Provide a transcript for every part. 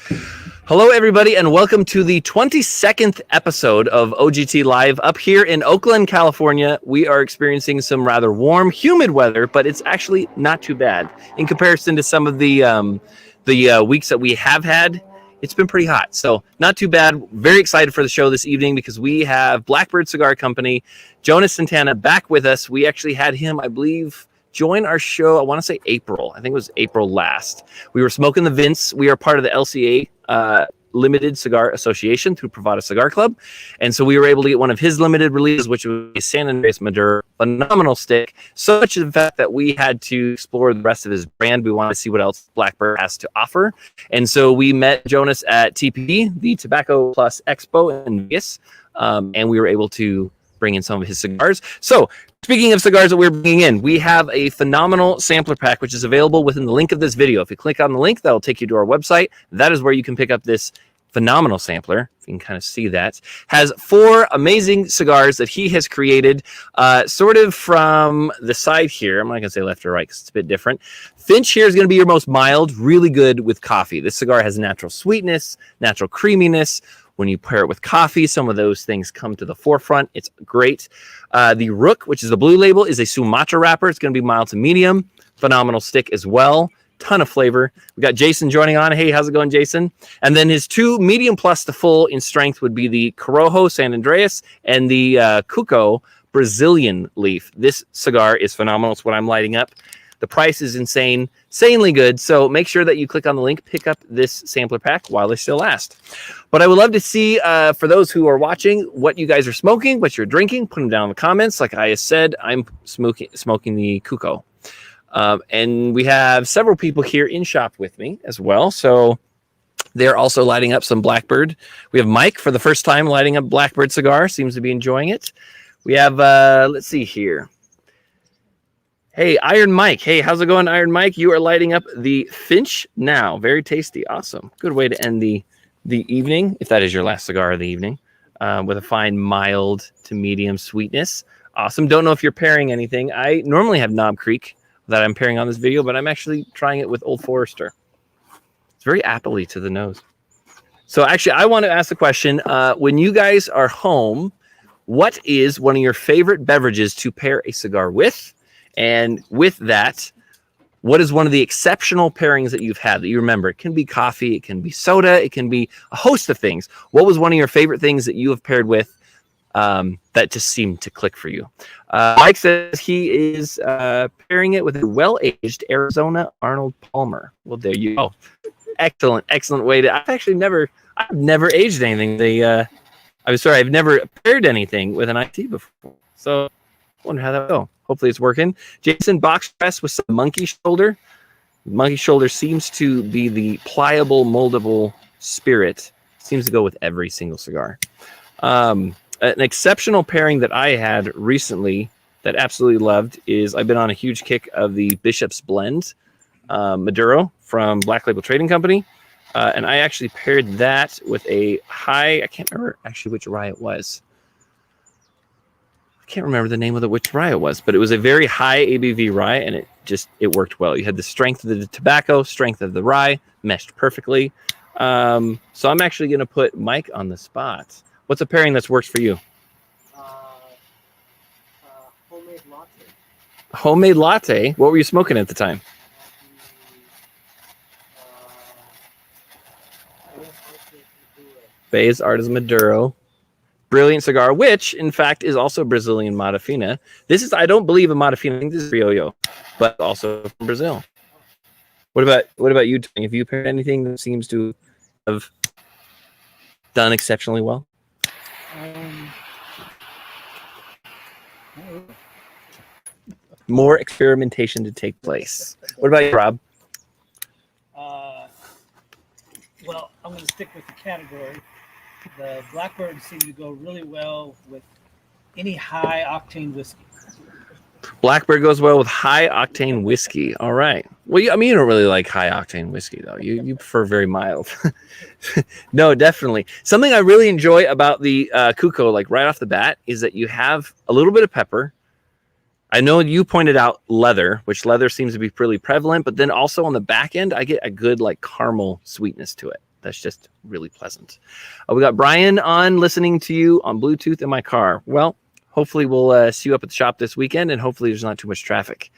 Hello, everybody, and welcome to the 22nd episode of OGT Live up here in Oakland, California. We are experiencing some rather warm, humid weather, but it's actually not too bad in comparison to some of the weeks that we have had. It's been pretty hot, so not too bad. Very excited for the show this evening because we have Blackbird Cigar Company, Jonas Santana, back with us. We actually had him, I believe, join our show, I want to say April. I think it was April last. We were smoking the Vince. We are part of the LCA Limited Cigar Association through Privada Cigar Club. And so we were able to get one of his limited releases, which was a San Andreas Maduro. Phenomenal stick. So much in fact that we had to explore the rest of his brand. We wanted to see what else Blackbird has to offer. And so we met Jonas at TPD, the Tobacco Plus Expo in Vegas. And we were able to bring in some of his cigars. So speaking of cigars that we're bringing in, we have a phenomenal sampler pack, which is available within the link of this video. If you click on the link, that'll take you to our website. That is where you can pick up this phenomenal sampler. You can kind of see that. Has 4 amazing cigars that he has created, sort of from the side here. I'm not going to say left or right because it's a bit different. Finch here is going to be your most mild, really good with coffee. This cigar has natural sweetness, natural creaminess. When you pair it with coffee, some of those things come to the forefront. It's great. The Rook, which is the blue label, is a Sumatra wrapper. It's going to be mild to medium. Phenomenal stick as well. Ton of flavor. We got Jason joining on. Hey, how's it going, Jason? And then his 2 medium plus to full in strength would be the Corojo San Andreas and the Cuco Brazilian leaf. This cigar is phenomenal. It's what I'm lighting up. The price is insanely good. So make sure that you click on the link, pick up this sampler pack while they still last. But I would love to see, for those who are watching, what you guys are smoking, what you're drinking. Put them down in the comments. Like I said, I'm smoking the Cuco. And we have several people here in shop with me as well. So they're also lighting up some Blackbird. We have Mike for the first time lighting up Blackbird cigar. Seems to be enjoying it. We have, let's see here. Hey, Iron Mike. Hey, how's it going, Iron Mike? You are lighting up the Finch now. Very tasty. Awesome. Good way to end the evening, if that is your last cigar of the evening, with a fine mild to medium sweetness. Awesome. Don't know if you're pairing anything. I normally have Knob Creek that I'm pairing on this video, but I'm actually trying it with Old Forester. It's very appley to the nose. So actually, I want to ask the question, when you guys are home, what is one of your favorite beverages to pair a cigar with? And with that, what is one of the exceptional pairings that you've had that you remember? It can be coffee, it can be soda, it can be a host of things. What was one of your favorite things that you have paired with that just seemed to click for you? Mike says he is pairing it with a well-aged Arizona Arnold Palmer. Well, there you go. Excellent way to. I've never aged anything. I've never paired anything with an IT before. So I wonder how that will go. Hopefully it's working. Jason, box press with some monkey shoulder. Monkey shoulder seems to be the pliable, moldable spirit. Seems to go with every single cigar. An exceptional pairing that I had recently that absolutely loved is I've been on a huge kick of the Bishop's Blend Maduro from Black Label Trading Company. And I actually paired that with a high, I can't remember actually which rye it was. Can't remember the name of which rye it was, but it was a very high ABV rye, and it worked well. You had the strength of the tobacco, strength of the rye, meshed perfectly. So I'm actually going to put Mike on the spot. What's a pairing that's worked for you? Homemade latte. Homemade latte? What were you smoking at the time? Bay's Artisan Maduro. Brilliant cigar, which in fact is also Brazilian Matafina. This is, I don't believe, a Matafina. I think this is Criollo, but also from Brazil. What about you, Tony? Have you paired anything that seems to have done exceptionally well? More experimentation to take place. What about you, Rob? Well, I'm going to stick with the category. The Blackbird seem to go really well with any high octane whiskey. Blackbird goes well with high octane whiskey. All right. Well, you don't really like high octane whiskey though. You prefer very mild. No, definitely. Something I really enjoy about the Cuco, like right off the bat, is that you have a little bit of pepper. I know you pointed out leather, which leather seems to be pretty prevalent, but then also on the back end, I get a good like caramel sweetness to it. That's just really pleasant. We got Brian on, listening to you on Bluetooth in my car. Well, hopefully we'll see you up at the shop this weekend, and hopefully there's not too much traffic.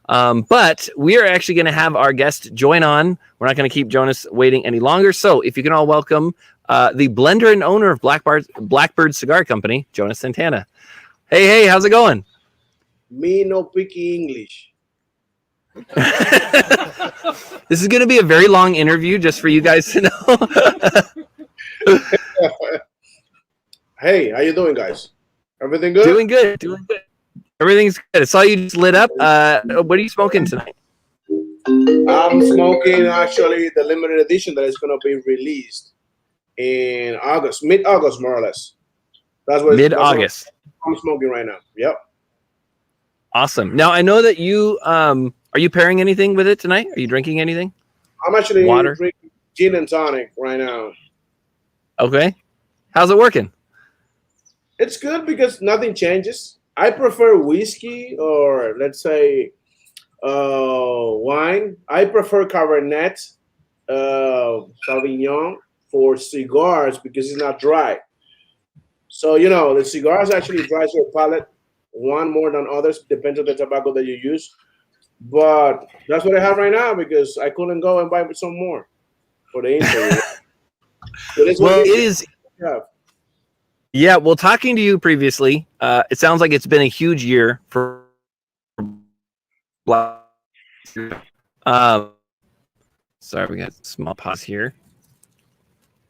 But we are actually going to have our guest join on. We're not going to keep Jonas waiting any longer. So if you can all welcome the blender and owner of Blackbird Cigar Company, Jonas Santana. Hey, how's it going? Me no picky English. This is going to be a very long interview, just for you guys to know. Hey, how you doing, guys? Everything good? Doing good. Everything's good. I saw you just lit up. What are you smoking tonight? I'm smoking actually the limited edition that is going to be released in August, mid-August, more or less. That's what Mid-August. I'm smoking right now. Yep. Awesome. Now I know that you are you pairing anything with it tonight? Are you drinking anything? I'm actually Water? drinking gin and tonic right now. Okay. How's it working? It's good because nothing changes. I prefer whiskey or let's say wine. I prefer Cabernet Sauvignon for cigars because it's not dry. So, the cigars actually dries your palate, one more than others, depends on the tobacco that you use. But that's what I have right now because I couldn't go and buy some more for the interview. Well, it is. Yeah, well, talking to you previously, it sounds like it's been a huge year for Black. Sorry, we got a small pause here.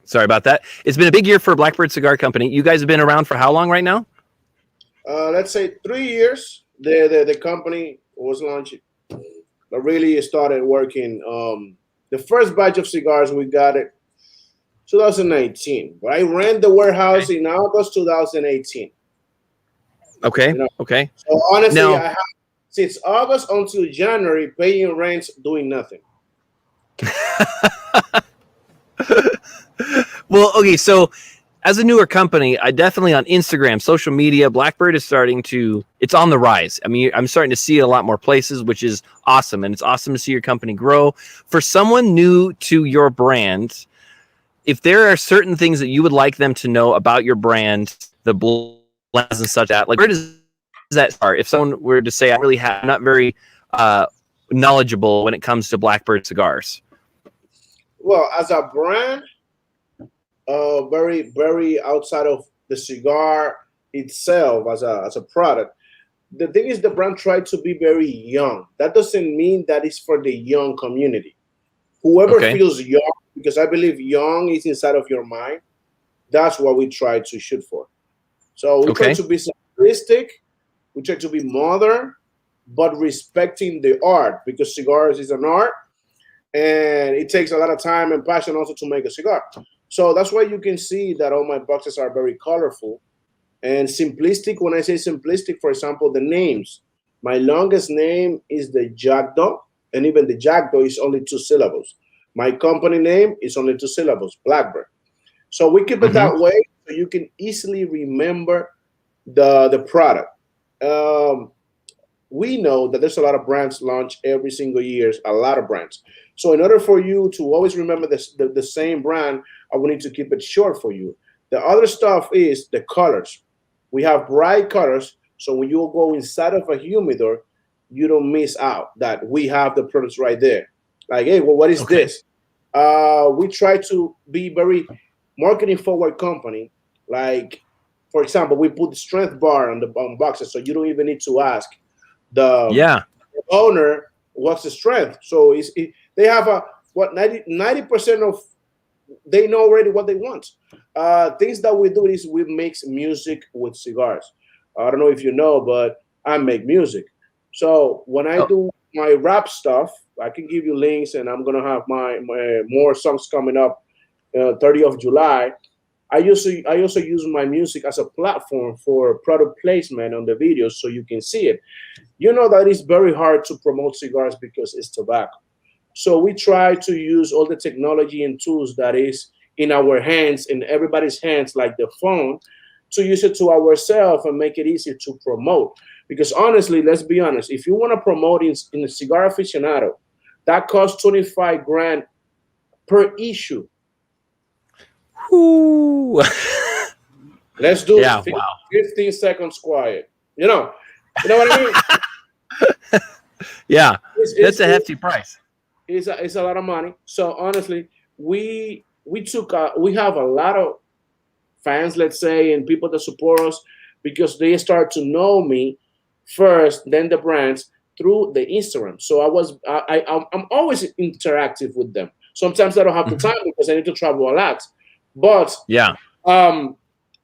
Sorry about that. It's been a big year for Blackbird Cigar Company. You guys have been around for how long right now? Let's say 3 years. The company was launched, but really started working. The first batch of cigars we got it 2019. But I ran the warehouse in August 2018. Okay. Okay. So honestly, now, I have since August until January paying rents, doing nothing. Well, okay, so as a newer company, I definitely on Instagram, social media, Blackbird is it's on the rise. I mean, I'm starting to see it a lot more places, which is awesome. And it's awesome to see your company grow. For someone new to your brand, if there are certain things that you would like them to know about your brand, the blends and such that, like, where does that start? If someone were to say, I'm not very knowledgeable when it comes to Blackbird cigars. Well, as a brand, very, very outside of the cigar itself as a product. The thing is, the brand tried to be very young. That doesn't mean that it's for the young community. Whoever feels young, because I believe young is inside of your mind, that's what we try to shoot for. So we try to be simplistic, we try to be modern, but respecting the art, because cigars is an art, and it takes a lot of time and passion also to make a cigar. So that's why you can see that all my boxes are very colorful and simplistic. When I say simplistic, for example, the names. My longest name is the Jackdaw, and even the Jackdaw is only 2 syllables. My company name is only 2 syllables, Blackbird. So we keep it that way so you can easily remember the product. We know that there's a lot of brands launch every single year, a lot of brands. So in order for you to always remember the same brand, I will need to keep it short for you. The other stuff is the colors. We have bright colors, so when you go inside of a humidor, you don't miss out that we have the products right there. Like, hey, well, what is this? We try to be very marketing forward company. Like, for example, we put the strength bar on the boxes, so you don't even need to ask the owner what's the strength. So they have 90% of, they know already what they want. Things that we do is we mix music with cigars. I don't know if you know, but I make music. So when I do my rap stuff, I can give you links, and I'm gonna have my more songs coming up 30th of July. I also use my music as a platform for product placement on the videos, so you can see it. You know that it's very hard to promote cigars because it's tobacco. So we try to use all the technology and tools that is in our hands, in everybody's hands, like the phone, to use it to ourselves and make it easier to promote. Because honestly, let's be honest, if you want to promote in a Cigar Aficionado, that costs 25 grand per issue. Whoo. Let's do Yeah, wow. 15 seconds quiet. You know what I mean? Yeah, It's that's a hefty price. it's a lot of money. So honestly, we we have a lot of fans, let's say, and people that support us because they start to know me first, then the brands through the Instagram. So I'm always interactive with them. Sometimes I don't have the Mhm. time because I need to travel a lot, but Yeah, um,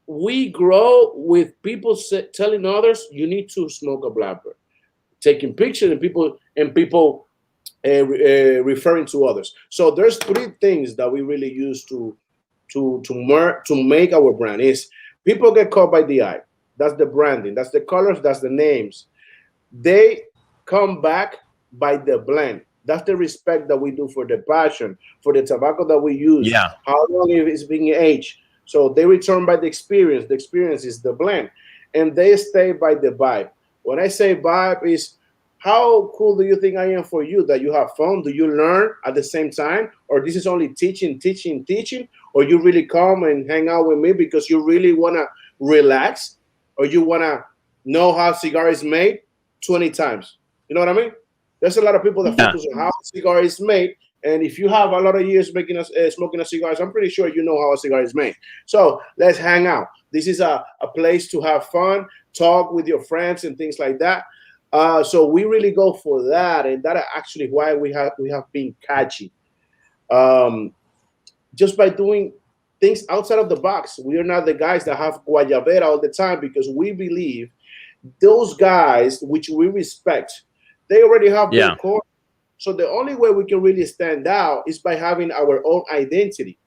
we grow with people telling others you need to smoke a Blackbird, taking pictures and people referring to others. So there's three things that we really use to make our brand is people get caught by the eye. That's the branding. That's the colors. That's the names. They come back by the blend. That's the respect that we do for the passion, for the tobacco that we use, yeah, how long it is being aged. So they return by the experience. The experience is the blend, and they stay by the vibe. When I say vibe, is how cool do you think I am for you? That you have fun? Do you learn at the same time, or this is only teaching, teaching, teaching, or you really come and hang out with me because you really wanna relax, or you wanna know how cigar is made 20 times. You know what I mean? There's a lot of people that yeah, focus on how a cigar is made. And if you have a lot of years making smoking a cigars, I'm pretty sure you know how a cigar is made. So let's hang out. This is a place to have fun, talk with your friends and things like that. So we really go for that, and that actually why we have been catchy. Um, just by doing things outside of the box. We are not the guys that have guayabera all the time because we believe those guys, which we respect, they already have their yeah, core. So the only way we can really stand out is by having our own identity.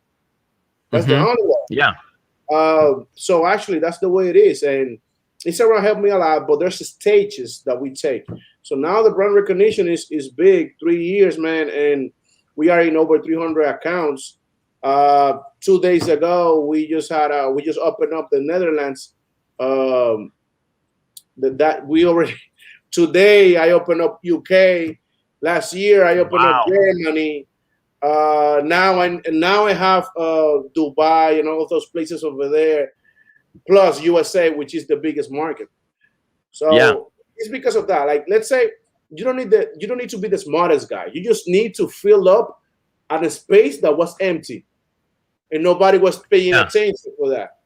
That's the hmm only way. yeah, So actually, that's the way it is, and it's around helped me a lot. But there's stages that we take. So now the brand recognition is big. 3 years, man, and we are in over 300 accounts. 2 days ago, we just opened up the Netherlands. Um, that we already today I opened up UK. Last year I opened up wow, Germany. Now I have Dubai and all of those places over there, plus USA, which is the biggest market. yeah, So it's because of that. Like, let's say you don't need to be the smartest guy. You just need to fill up at a space that was empty and nobody was paying yeah, attention for that.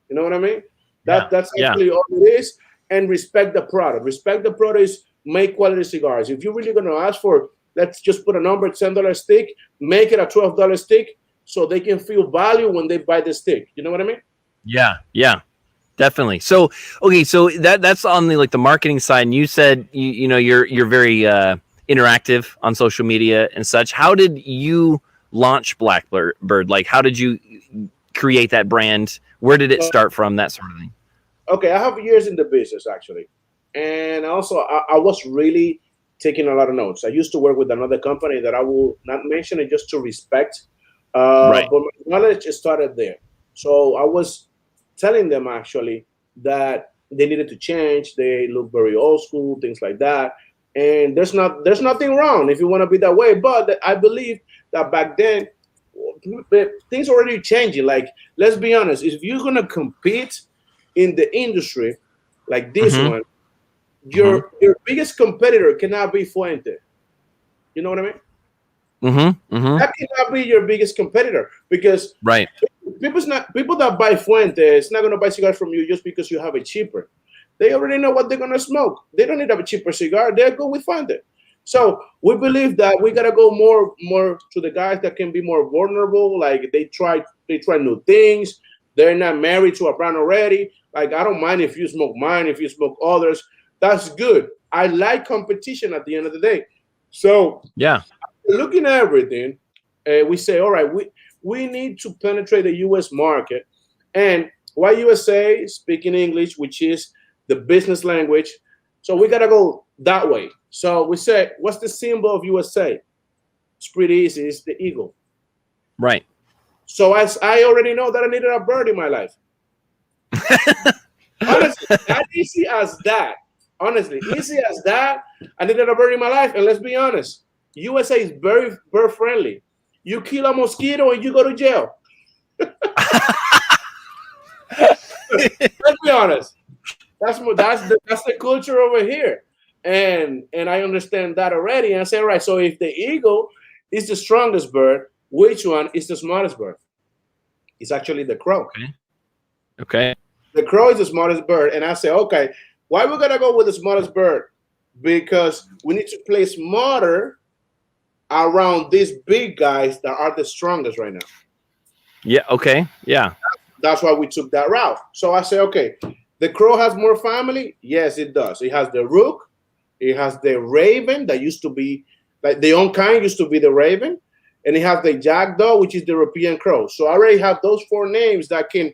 You know what I mean? yeah, That's yeah, actually all it is. And respect the product. Respect the product is make quality cigars. If you're really gonna ask for, let's just put a number, $10 stick, make it a $12 stick so they can feel value when they buy the stick. You know what I mean? yeah, yeah. Definitely. So, okay, so that's on the like the marketing side. And you said you know you're very interactive on social media and such. How did you launch Blackbird? Like, how did you create that brand? Where did it So, start from? That sort of thing. okay, I have years in the business actually. And also I was really taking a lot of notes. I used to work with another company that I will not mention it just to respect. Right. But my knowledge started there. So I was telling them actually that they needed to change. They look very old school, things like that. And there's nothing wrong if you want to be that way. But I believe that back then things already changing. Like, let's be honest, if you're gonna compete in the industry like this Mm-hmm. one, Mm-hmm. your biggest competitor cannot be Fuente. You know what I mean? Mm-hmm. Mm-hmm. That cannot be your biggest competitor because Right. people that buy Fuente, it's not gonna buy cigars from you just because you have it cheaper. They already know what they're gonna smoke. They don't need a cheaper cigar. They're good with Fuente. So we believe that we gotta go more to the guys that can be more vulnerable. Like they try new things. They're not married to a brand already. Like, I don't mind if you smoke mine, if you smoke others. That's good. I like competition at the end of the day. So Yeah. looking at everything, we say, all right, we need to penetrate the U.S. market. And why USA? Speaking English, which is the business language. So we got to go that way. So we say, what's the symbol of USA? It's pretty easy. It's the eagle. Right. So as I already know that I needed a bird in my life. Honestly, that easy as that. Honestly, easy as that. I needed a bird in my life. And let's be honest, USA is very bird friendly. You kill a mosquito and you go to jail. Let's be honest. That's the culture over here, and I understand that already. And I say, all right. So if the eagle is the strongest bird, which one is the smartest bird? It's actually the crow. Okay. The crow is the smartest bird, and I say, okay, why we gotta go with the smartest bird? Because we need to play smarter around these big guys that are the strongest right now. Yeah. Okay. Yeah. That's why we took that route. So I say, okay, the crow has more family. Yes, it does. It has the rook. It has the raven that used to be like the own kind used to be the raven, and it has the jackdaw, which is the European crow. So I already have those 4 names that can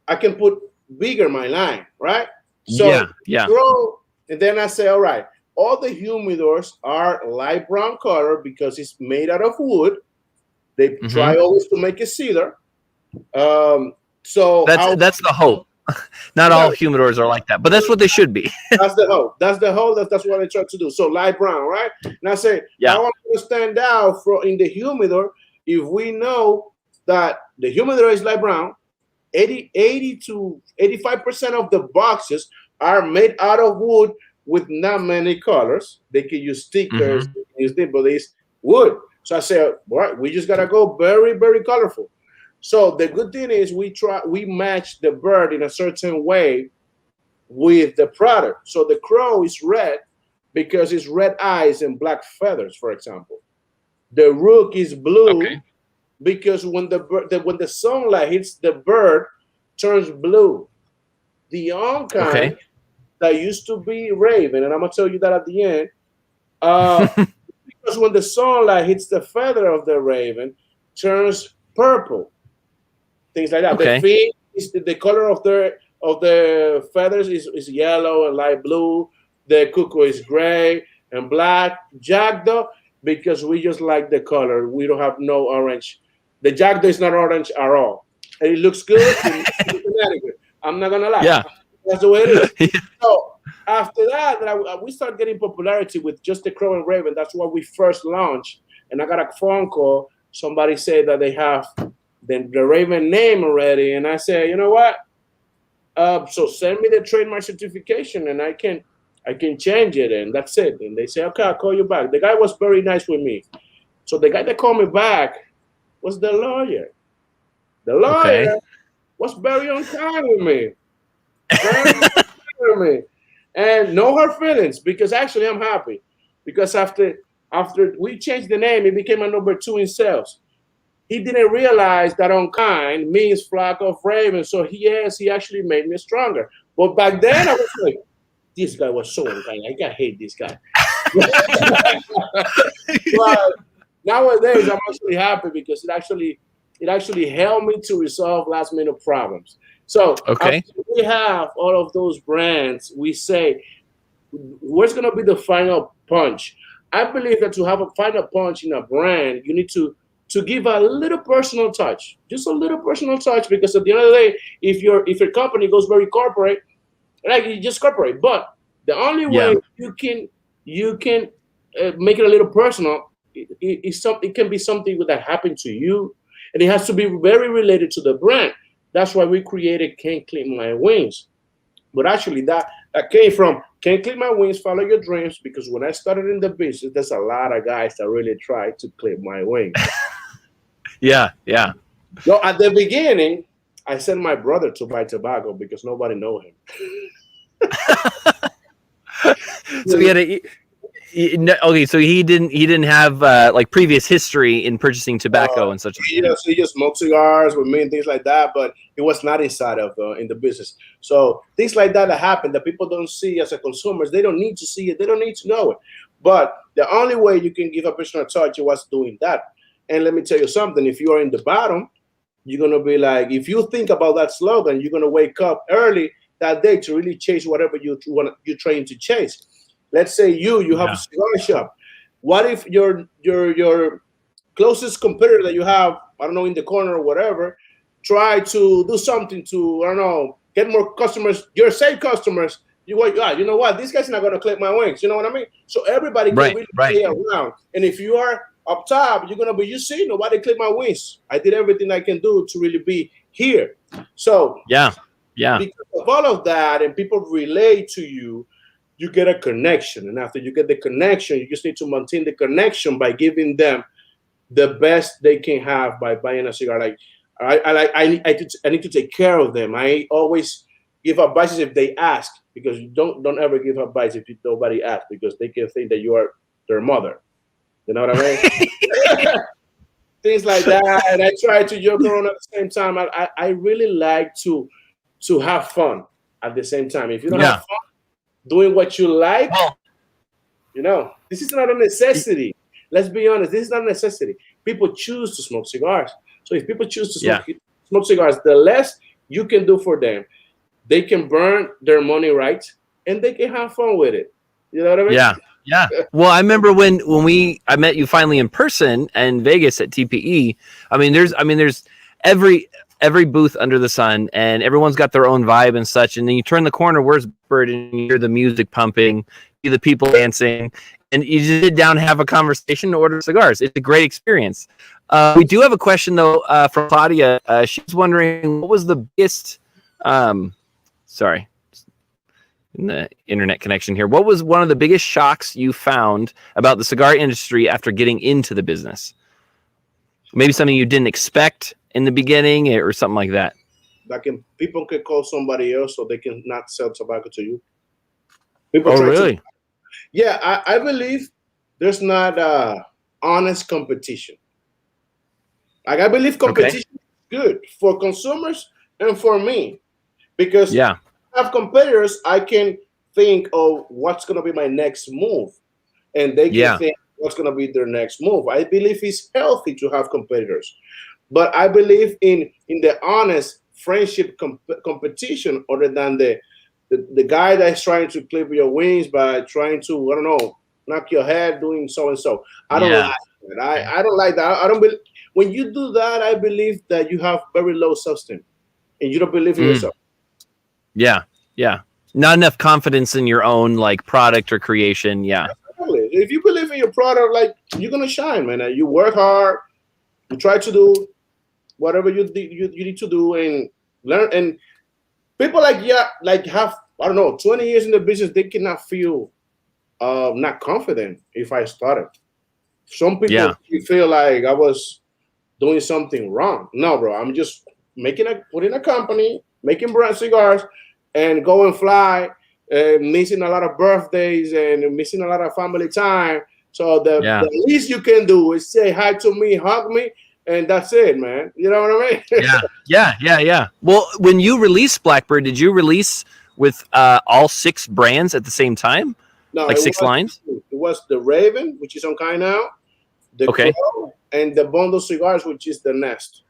I can put bigger my line, right? So yeah. Crow, and then I say, all right, all the humidors are light brown color because it's made out of wood. They try always to make it cedar. So that's the hope. Not all humidors are like that, but that's what they should be. That's the hope. That's what I try to do. So light brown, right? And I say, I want to stand out in the humidor. If we know that the humidor is light brown, 80 to 85% of the boxes are made out of wood with not many colors. They can use stickers, but it's wood. So I say, all right, we just gotta go very, very colorful. So the good thing is we match the bird in a certain way with the product. So the crow is red because it's red eyes and black feathers, for example. The rook is blue because when the sunlight hits the bird, turns blue. The young kind that used to be raven, and I'm gonna tell you that at the end, because when the sunlight hits the feather of the raven, turns purple. Things like that. The feet is the color of the feathers is yellow and light blue. The cuckoo is gray and black. Jackdaw, because we just like the color. We don't have no orange. The jackdaw is not orange at all. And it looks good. I'm not gonna lie. Yeah, that's the way it is. So after that, we start getting popularity with just the crow and raven. That's what we first launched. And I got a phone call. Somebody said that they have the raven name already, and I say, you know what? So send me the trademark certification, and I can change it, and that's it. And they say, okay, I'll call you back. The guy was very nice with me. So the guy that called me back was the lawyer. The lawyer was very on time with me. And no hard feelings, because actually I'm happy. Because after we changed the name, it became a number 2 in sales. He didn't realize that unkind means flock of ravens. So he actually made me stronger. But back then I was like, this guy was so unkind. I hate this guy. But nowadays I'm actually happy because it actually helped me to resolve last minute problems. So after we have all of those brands, we say, what's going to be the final punch? I believe that to have a final punch in a brand, you need to give a little personal touch, just a little personal touch, because at the end of the day, if your company goes very corporate, like you just corporate, but the only way you can make it a little personal, it can be something that happened to you, and it has to be very related to the brand. That's why we created Can't Clip My Wings. But actually that came from Can't Clip My Wings, Follow Your Dreams, because when I started in the business, there's a lot of guys that really try to clip my wings. Yeah. So at the beginning, I sent my brother to buy tobacco because nobody know him. So so he didn't have like previous history in purchasing tobacco and such. He just smoked cigars with me and things like that, but it was not inside of in the business. So things like that happen that people don't see as a consumers. They don't need to see it. They don't need to know it. But the only way you can give a personal touch was doing that. And let me tell you something. If you are in the bottom, you're going to be like, if you think about that slogan, you're going to wake up early that day to really chase whatever you're trying to chase. Let's say you have a cigar shop. What if your closest competitor that you have, I don't know, in the corner or whatever, try to do something to, I don't know, get more customers, your same customers? You know what? This guy's not going to clip my wings. You know what I mean? So everybody can really play around. And if you are up top, you're gonna be. You see, nobody clipped my wings. I did everything I can do to really be here. So Yeah. because of all of that, and people relate to you, you get a connection. And after you get the connection, you just need to maintain the connection by giving them the best they can have by buying a cigar. Like I need to take care of them. I always give advice if they ask, because you don't ever give advice if nobody asks, because they can think that you are their mother. You know what I mean? Things like that. And I try to joke around at the same time. I really like to have fun at the same time. If you don't have fun doing what you like, this is not a necessity. Let's be honest. This is not a necessity. People choose to smoke cigars. So if people choose to smoke cigars, the less you can do for them, they can burn their money right, and they can have fun with it. You know what I mean? Yeah. Well, I remember when I met you finally in person in Vegas at TPE. There's every booth under the sun, and everyone's got their own vibe and such. And then you turn the corner, where's Bird, and you hear the music pumping, see the people dancing, and you just sit down and have a conversation and order cigars. It's a great experience. We do have a question though from Claudia. She's wondering, what was the biggest? Sorry, in the internet connection here. What was one of the biggest shocks you found about the cigar industry after getting into the business? Maybe something you didn't expect in the beginning, or something like that. People can call somebody else so they can not sell tobacco to you. Really? Yeah, I believe there's not honest competition. Like, I believe competition is good for consumers and for me, because I have competitors. I can think of what's going to be my next move, and they can think what's going to be their next move. I believe it's healthy to have competitors, but I believe in the honest friendship competition, other than the guy that's trying to clip your wings by trying to, I don't know, knock your head doing so and so. I don't like that. I don't like that. I don't believe when you do that. I believe that you have very low self-esteem and you don't believe in yourself. Yeah. Not enough confidence in your own product or creation. Yeah. Absolutely. If you believe in your product, you're gonna shine, man. You work hard. You try to do whatever you need to do and learn. And people have, I don't know, 20 years in the business, they cannot feel not confident if I started. Some people feel like I was doing something wrong. No, bro, I'm just putting a company, making brand cigars, and go and fly, missing a lot of birthdays and missing a lot of family time. So the least you can do is say hi to me, hug me, and that's it, man. You know what I mean? Yeah. Well, when you released Blackbird, did you release with all 6 brands at the same time? No, 6 lines? It was the Raven, which is on kind now, the Crow, and the Bundle Cigars, which is the Nest.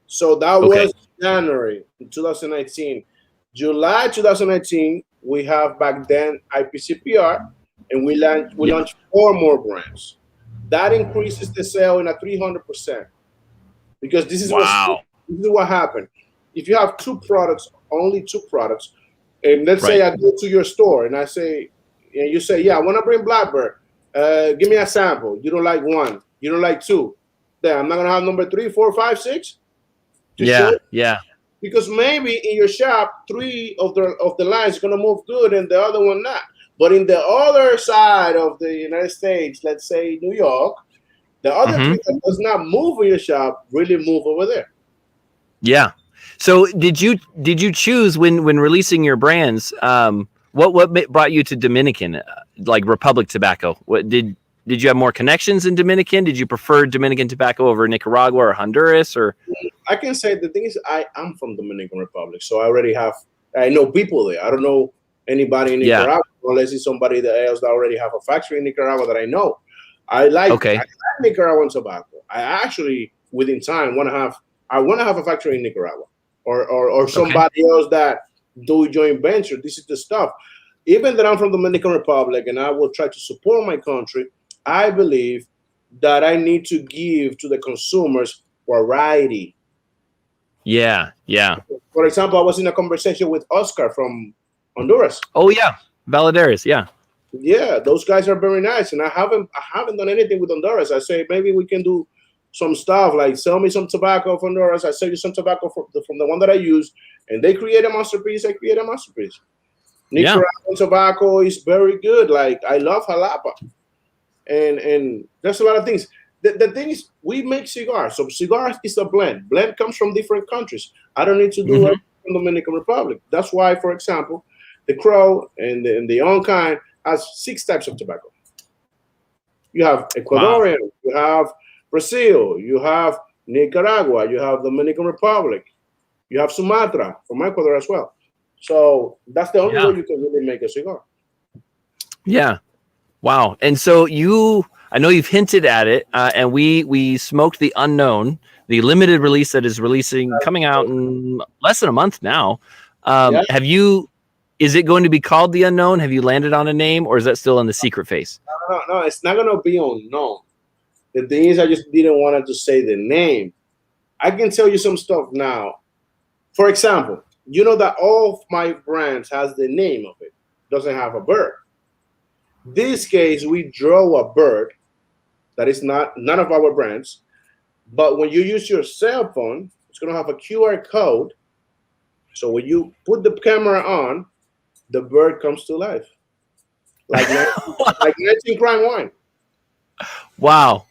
So that was January 2019. July 2019, we have back then IPCPR, and we launched 4 more brands. That increases the sale in a 300%. Because this is what happened. If you have 2 products, only 2 products, and let's say I go to your store and you say, I want to bring Blackbird. Give me a sample. You don't like 1. You don't like 2. Then I'm not gonna have number 3, 4, 5, 6. Because maybe in your shop 3 of the lines is gonna move good and the other one not. But in the other side of the United States, let's say New York, the other 3 that does not move in your shop really move over there. Yeah. So did you choose when releasing your brands? What brought you to Dominican, like Republic Tobacco? What did you have more connections in Dominican? Did you prefer Dominican tobacco over Nicaragua or Honduras? Or I can say the thing is I'm from Dominican Republic, so I know people there. I don't know anybody in Nicaragua unless it's somebody else that already have a factory in Nicaragua that I know. I like Nicaraguan tobacco. I actually within time want to have a factory in Nicaragua or somebody else that do joint venture. This is the stuff. Even that I'm from the Dominican Republic and I will try to support my country, I believe that I need to give to the consumers variety. Yeah. For example, I was in a conversation with Oscar from Honduras. Oh yeah, Valadares. Yeah. Yeah, those guys are very nice, and I haven't done anything with Honduras. I say maybe we can do some stuff like sell me some tobacco from Honduras. I sell you some tobacco from the one that I use, and they create a masterpiece. I create a masterpiece. Yeah. Nicaraguan tobacco is very good. Like I love Jalapa, and there's a lot of things. The thing is, we make cigars. So cigars is a blend. Blend comes from different countries. I don't need to do it from Dominican Republic. That's why, for example, the Crow and the own kind has 6 types of tobacco. You have Ecuadorian, you have Brazil, you have Nicaragua, you have Dominican Republic, you have Sumatra from Ecuador as well. So that's the only way you can really make a cigar. Yeah. Wow. And so I know you've hinted at it, and we smoked the Unknown, the limited release that is coming out in less than a month now. Have you? Is it going to be called the Unknown? Have you landed on a name, or is that still in the secret phase? No, it's not going to be unknown. The thing is, I just didn't want to say the name. I can tell you some stuff now. For example, you know that all of my brands has the name of it. Doesn't have a bird. This case, we draw a bird that is none of our brands. But when you use your cell phone, it's going to have a QR code. So when you put the camera on, the bird comes to life. Like 19 Crime Wine. Wow.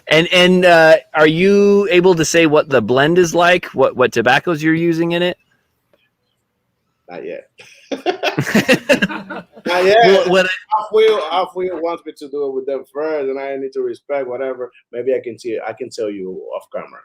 And are you able to say what the blend is like? What tobaccos you're using in it? Not yet. Not yet. Well, Halfwheel wants me to do it with them first, and I need to respect whatever. Maybe I can tell you off camera.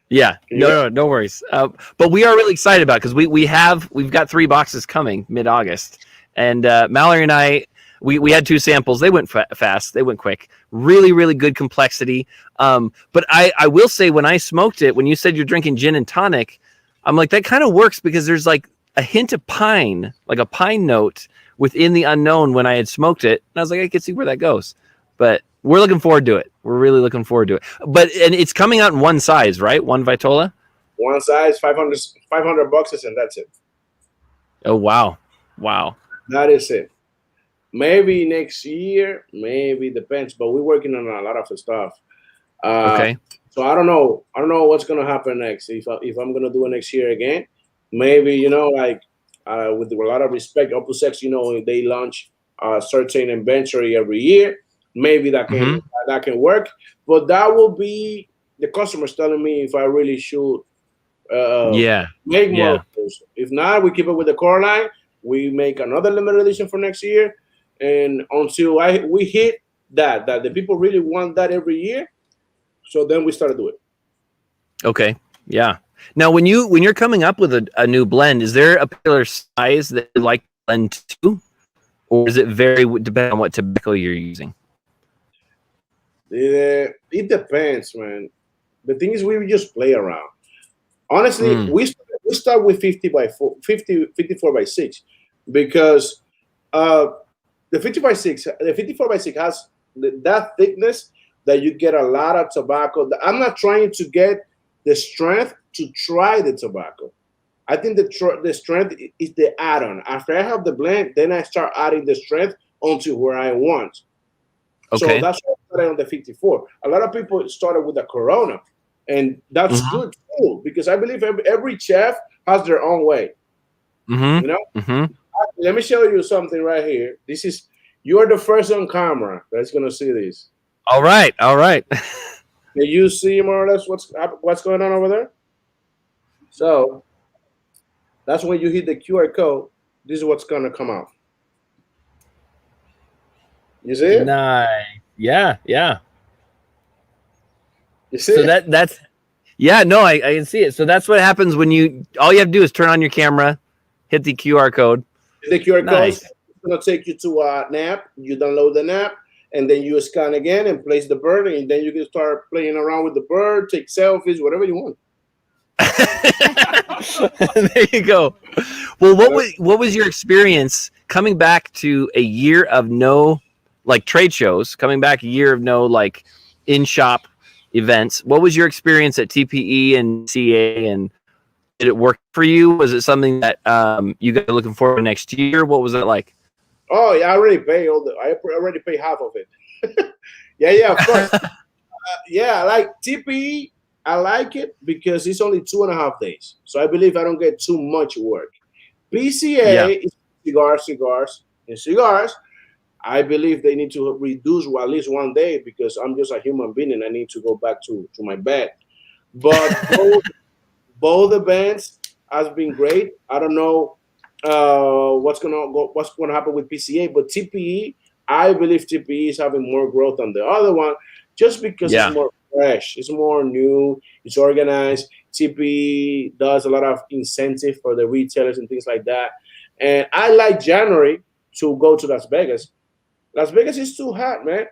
Yeah, no worries. But we are really excited about it because we've got 3 boxes coming mid-August, and Mallory and I we had 2 samples. They went fast. They went quick. Really, really good complexity. But I will say when I smoked it, when you said you're drinking gin and tonic, I'm like that kind of works because there's like a hint of pine, like a pine note within the Unknown when I had smoked it, and I was like I can see where that goes. But we're looking forward to it. We're really looking forward to it. And it's coming out in one size, right? One Vitola? One size, $500, and that's it. Oh, wow. That is it. Maybe next year, maybe depends, but we're working on a lot of stuff. Okay. So I don't know what's going to happen next. If I'm going to do it next year again, maybe, with a lot of respect, Opus X, they launch a certain inventory every year. Maybe that can work, but that will be the customers telling me if I really should make more. If not, we keep it with the core line. We make another limited edition for next year, and until we hit that the people really want that every year, so then we start to do it. Okay. Yeah. Now, when you're coming up with a new blend, is there a particular size that you like to blend to, or is it depend on what tobacco you're using? It depends, man. The thing is, we just play around. Honestly, we start with 54 by 6, because the 54 by 6 has that thickness that you get a lot of tobacco. I'm not trying to get the strength to try the tobacco. I think the strength is the add-on. After I have the blend, then I start adding the strength onto where I want. Okay. So that's why I started on the 54. A lot of people started with the Corona, and that's good too, because I believe every chef has their own way. Let me show you something right here. You're the first on camera that's gonna see this. All right. Can you see more or less what's going on over there? So that's when you hit the QR code. This is what's gonna come out. You see it? Nice. Yeah. You see so it? that's I can see it. So that's what happens when all you have to do is turn on your camera, hit the QR code. The QR code is going to take you to an app. You download the app, and then you scan again and place the bird, and then you can start playing around with the bird, take selfies, whatever you want. There you go. Well, what was your experience coming back to a year of no trade shows, coming back a year of no in-shop events? What was your experience at TPE and CA, and Did it work for you? Was it something that you guys are looking forward to next year? What was it like? Oh, yeah, I already pay I already pay half of it. Yeah, of course. Yeah, I like TPE. I like it because it's only 2.5 days, so I believe I don't get too much work. PCA is cigars. I believe they need to reduce at least 1 day because I'm just a human being and I need to go back to my bed. But both events has been great. I don't know what's gonna happen with PCA, but TPE, I believe TPE is having more growth than the other one, just because it's more fresh, it's more new, it's organized. TPE does a lot of incentive for the retailers and things like that. And I like January to go to Las Vegas. Las Vegas is too hot, man.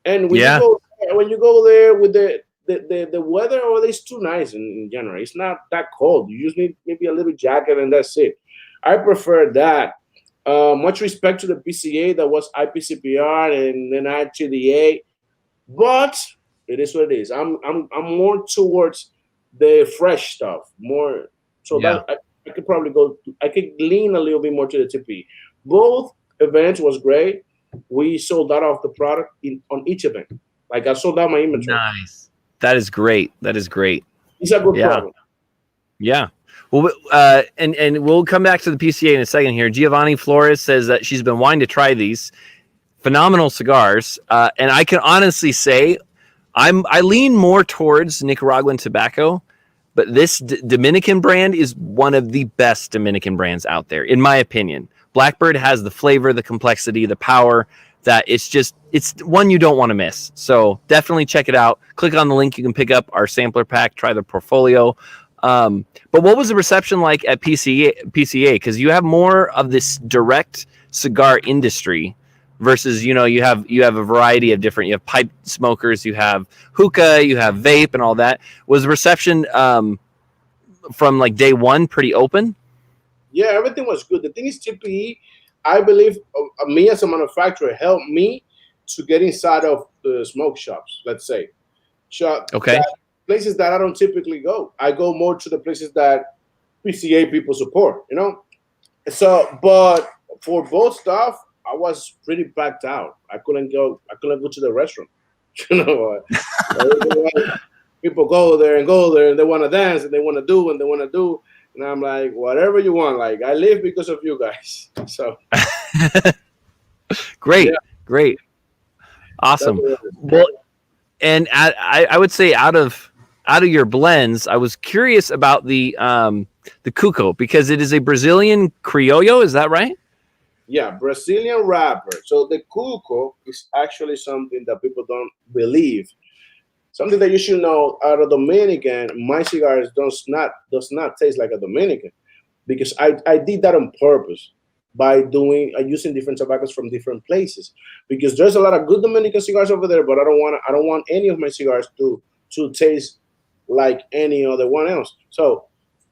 And when you go there with the weather over is too nice in January. It's not that cold. You just need maybe a little jacket and that's it. I prefer that. Much respect to the PCA that was IPCPR and then ITDA, but it is what it is. I'm more towards the fresh stuff more. So that I could probably I could lean a little bit more to the TPE. Both events was great. We sold out of the product on each event. Like I sold out my inventory. Nice. That is great. That is great. It's a good product. Yeah. Well, and we'll come back to the PCA in a second here. Giovanni Flores says that she's been wanting to try these phenomenal cigars, and I can honestly say I lean more towards Nicaraguan tobacco, but this Dominican brand is one of the best Dominican brands out there, in my opinion. Blackbird has the flavor, the complexity, the power that it's one you don't want to miss. So definitely check it out. Click on the link. You can pick up our sampler pack, try the portfolio. But what was the reception like at PCA? Because you have more of this direct cigar industry versus, you have a variety of different, you have pipe smokers, you have hookah, you have vape and all that. Was the reception from like day one pretty open? Yeah, everything was good. The thing is, TPE, I believe me as a manufacturer helped me to get inside of the smoke shops, let's say. Places that I don't typically go. I go more to the places that PCA people support, So, but for both stuff, I was pretty packed out. I couldn't go to the restroom. People go there and they want to dance and they want to do. And I'm like, whatever you want. Like, I live because of you guys. So great. Awesome. Well, and I would say out of your blends, I was curious about the Cuco because it is a Brazilian Criollo. Is that right? Yeah, Brazilian wrapper. So the Cuco is actually something that people don't believe. Something that you should know, out of Dominican, my cigars does not taste like a Dominican, because I did that on purpose by using different tobaccos from different places, because there's a lot of good Dominican cigars over there, but I don't want any of my cigars to taste like any other one else. So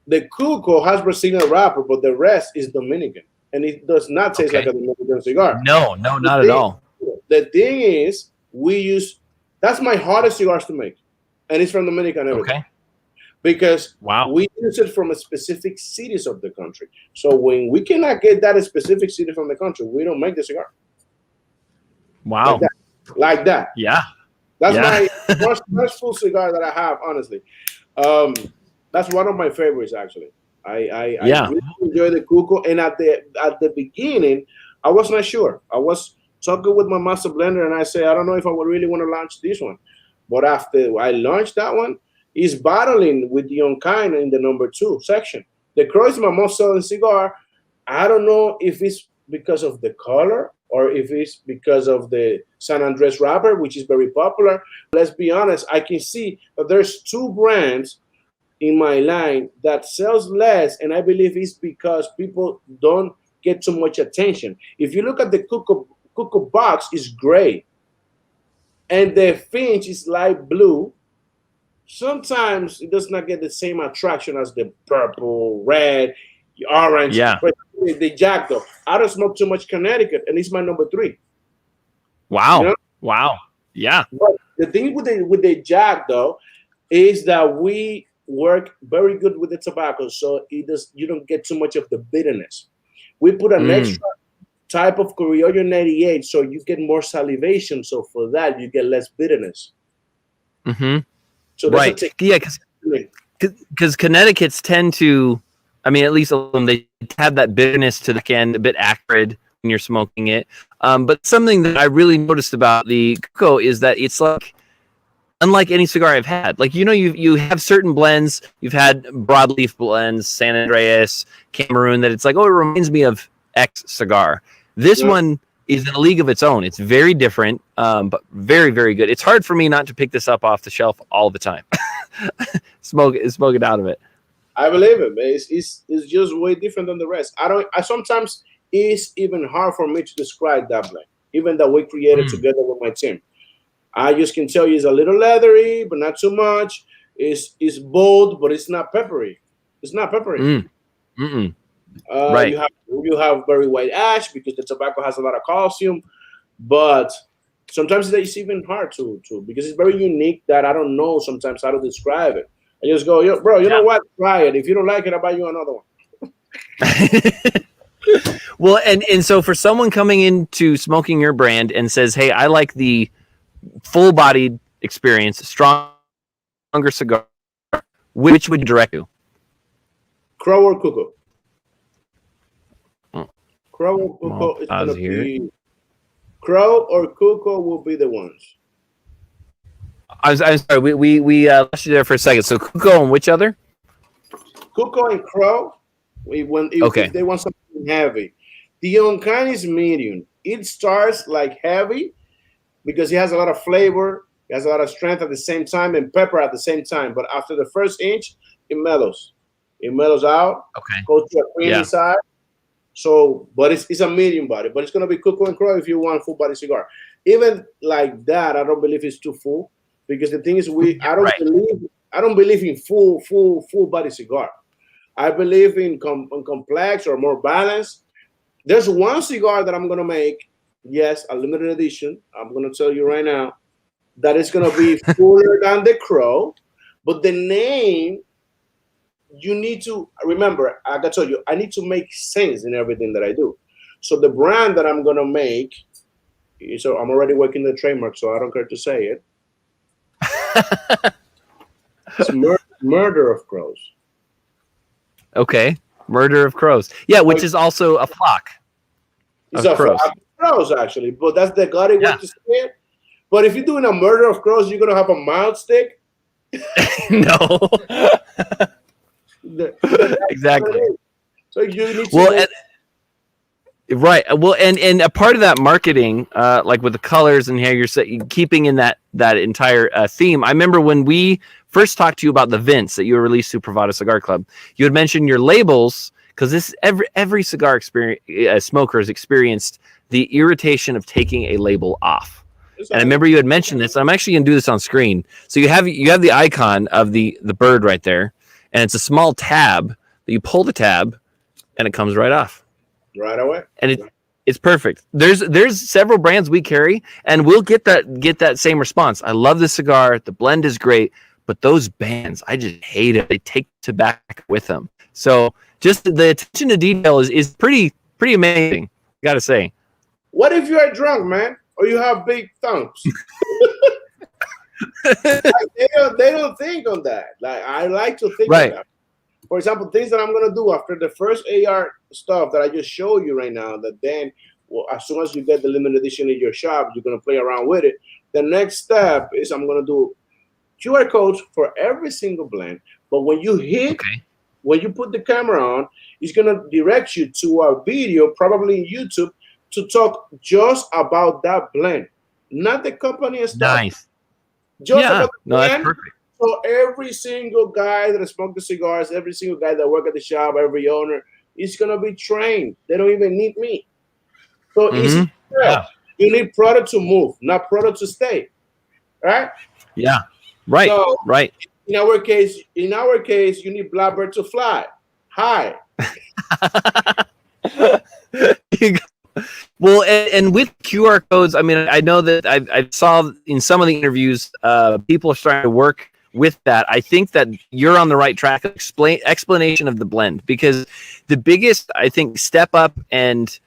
the Cuco has Brazilian wrapper, but the rest is Dominican, and it does not taste like a Dominican cigar. No, not at all. The thing is, that's my hardest cigars to make, and it's from Dominican. Okay. Because we use it from a specific cities of the country. So when we cannot get that specific city from the country, we don't make the cigar. Wow. Like that. Yeah. That's my first full cigar that I have, honestly. That's one of my favorites, actually. I really enjoy the Cuco. And at the beginning, I was not sure. I was talking with my master blender, and I said, I don't know if I would really want to launch this one. But after I launched that one, he's battling with the Unkind in the number 2 section. The Crow is my most selling cigar. I don't know if it's because of the color or if it's because of the San Andres wrapper, which is very popular. Let's be honest, I can see that there's 2 brands in my line that sells less, and I believe it's because people don't get too much attention. If you look at the Cuco box, is gray, and the Finch is light blue. Sometimes it does not get the same attraction as the purple, red, orange. Yeah. But the Jack, though, I don't smoke too much Connecticut, and it's my number 3. Wow. Wow. Yeah. But the thing with the Jack, though, is that we work very good with the tobacco, so you don't get too much of the bitterness. We put an extra type of Criollo 98, so you get more salivation. So for that, you get less bitterness. Mm-hmm. So right, yeah, because Connecticut's tend to, I mean, at least they have that bitterness to the can, a bit acrid when you're smoking it. But something that I really noticed about the Cuco is that it's like, unlike any cigar I've had. Like, you know, you have certain blends. You've had broadleaf blends, San Andreas, Cameroon, that it's like, oh, it reminds me of X cigar. This one is in a league of its own. It's very different, but very, very good. It's hard for me not to pick this up off the shelf all the time. smoke it out of it. I believe it, man. It's just way different than the rest. I sometimes it's even hard for me to describe that blend, even that we created together with my team. I just can tell you it's a little leathery, but not too much. It's bold, but it's not peppery. It's not peppery. Right. You have very white ash because the tobacco has a lot of calcium, but sometimes it's even hard to because it's very unique that I don't know sometimes how to describe it. I just go, yo, bro, you know what? Try it. If you don't like it, I'll buy you another one. Well, and so for someone coming into smoking your brand and says, hey, I like the full-bodied experience, stronger cigar, which would you direct you? Crow or Cuco? Crow or Cuco is going to be... Crow or Cuco will be the ones. I'm sorry, we lost you there for a second. So Cuco and which other? Cuco and Crow, if they want something heavy. The Uncanny is medium. It starts like heavy because it has a lot of flavor, it has a lot of strength at the same time, and pepper at the same time. But after the first inch, it mellows. It mellows out. Okay. Goes to a creamy side. So, but it's a medium body. But it's gonna be Cuco and Crow if you want full body cigar. Even like that, I don't believe it's too full because the thing is, I don't believe in full body cigar. I believe in complex or more balanced. There's one cigar that I'm gonna make. Yes, a limited edition. I'm gonna tell you right now that it's gonna be fuller than the Crow, but the name. You need to remember, like I told you, I need to make sense in everything that I do. So the brand that I'm going to make, so I'm already working the trademark, so I don't care to say it. It's Murder of Crows. Okay. Murder of Crows. Yeah, which is also a flock. It's a flock of crows, actually, but that's the gutty way to say it. But if you're doing a Murder of Crows, you're going to have a mild stick. No. Exactly. So you need to right. Well, and a part of that marketing, like with the colors and how you're keeping in that entire theme. I remember when we first talked to you about the Vince that you were released to Privado Cigar Club. You had mentioned your labels because this every cigar smoker has experienced the irritation of taking a label off. And I remember you had mentioned this. I'm actually going to do this on screen. So you have the icon of the bird right there. And it's a small tab that you pull the tab, and it comes right off, right away. And it's perfect. There's several brands we carry, and we'll get that same response. I love this cigar. The blend is great, but those bands, I just hate it. They take tobacco with them. So just the attention to detail is pretty amazing. I gotta say. What if you are drunk, man, or you have big thumbs? They don't think on that. Like I like to think on that. For example, things that I'm gonna do after the first AR stuff that I just showed you right now. That then, as soon as you get the limited edition in your shop, you're gonna play around with it. The next step is I'm gonna do QR codes for every single blend. But when you when you put the camera on, it's gonna direct you to a video, probably in YouTube, to talk just about that blend, not the company and stuff. Nice. Just about the blend. That's perfect. So every single guy that smokes the cigars, every single guy that work at the shop, every owner is gonna be trained. They don't even need me. So easy. Yeah. You need product to move, not product to stay. Right? Yeah. Right. So, right. In our case, you need Blackbird to fly high. Well, and with QR codes, I mean, I know that I saw in some of the interviews, people are starting to work with that, I think that you're on the right track. Explanation of the blend, because the biggest, I think, step up and